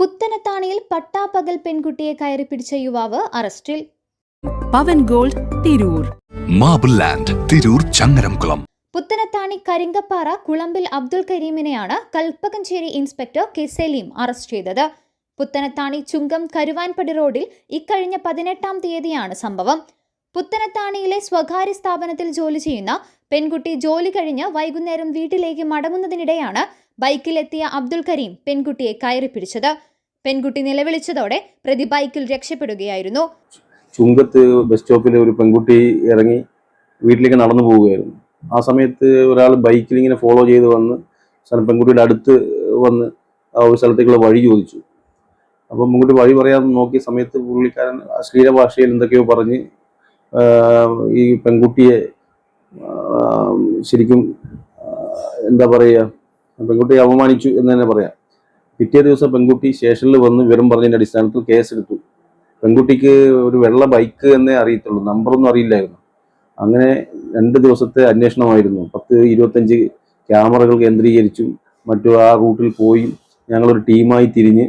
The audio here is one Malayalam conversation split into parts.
പുത്തനത്താണിയിൽ പട്ടാപ്പകൽ പെൺകുട്ടിയെ കയറിപ്പിടിച്ച യുവാവ് അറസ്റ്റിൽ. Pavan gold Tirur, marble land Tirur Changaramkulam. Puthanathani Karinkappara കുളമ്പിൽ അബ്ദുൽ കരീമിനെയാണ് Kalpakanchery inspector K Salim arrest ചെയ്തത്. പുത്തനത്താണി ചുങ്കം കരുവാൻപടി റോഡിൽ ഇക്കഴിഞ്ഞ 18-ാം തീയതിയാണ് സംഭവം. പുത്തനത്താണിയിലെ സ്വകാര്യ സ്ഥാപനത്തിൽ ജോലി ചെയ്യുന്ന പെൺകുട്ടി ജോലി കഴിഞ്ഞ് വൈകുന്നേരം വീട്ടിലേക്ക് മടങ്ങുന്നതിനിടെയാണ് ബൈക്കിലെത്തിയ അബ്ദുൽ കരീം പെൺകുട്ടിയെ കയറിപ്പിടിച്ചത്. പെൺകുട്ടി നിലവിളിച്ചതോടെ പ്രതി ബൈക്കിൽ രക്ഷപ്പെടുകയായിരുന്നു. ചുങ്കത്ത് ബസ് സ്റ്റോപ്പിൽ ഒരു പെൺകുട്ടി ഇറങ്ങി വീട്ടിലേക്ക് നടന്നു പോവുകയായിരുന്നു. ആ സമയത്ത് ഒരാൾ ബൈക്കിൽ ഇങ്ങനെ ഫോളോ ചെയ്ത് വന്ന് പെൺകുട്ടിയുടെ അടുത്ത് വന്ന് ഒരു സ്ഥലത്തേക്കുള്ള വഴി ചോദിച്ചു. അപ്പം പെൺകുട്ടി വഴി പറയാൻ നോക്കിയ സമയത്ത് പുള്ളിക്കാരൻ അശ്ലീല ഭാഷയിൽ എന്തൊക്കെയോ പറഞ്ഞ് ഈ പെൺകുട്ടിയെ ശരിക്കും എന്താ പറയുക, പെൺകുട്ടിയെ അപമാനിച്ചു എന്ന് തന്നെ പറയാം. പിറ്റേ ദിവസം പെൺകുട്ടി സ്റ്റേഷനിൽ വന്ന് വിവരം പറഞ്ഞതിൻ്റെ അടിസ്ഥാനത്തിൽ കേസെടുത്തു. പെൺകുട്ടിക്ക് ഒരു വെള്ള ബൈക്ക് എന്നേ അറിയത്തുള്ളൂ, നമ്പറൊന്നും അറിയില്ലായിരുന്നു. അങ്ങനെ 2 ദിവസത്തെ അന്വേഷണമായിരുന്നു. 10-25 ക്യാമറകൾ കേന്ദ്രീകരിച്ചും മറ്റു ആ റൂട്ടിൽ പോയി ഞങ്ങളൊരു ടീമായി തിരിഞ്ഞ്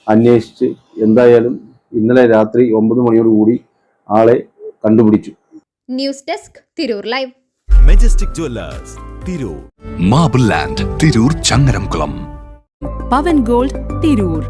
അന്വേഷിച്ച് എന്തായാലും ഇന്നലെ രാത്രി 9 മണിയോടുകൂടി ആളെ കണ്ടുപിടിച്ചു. News desk Tirur live. Majestic jewellers Tirur, marble land Tirur Changaramkulam. Pavan gold Tirur.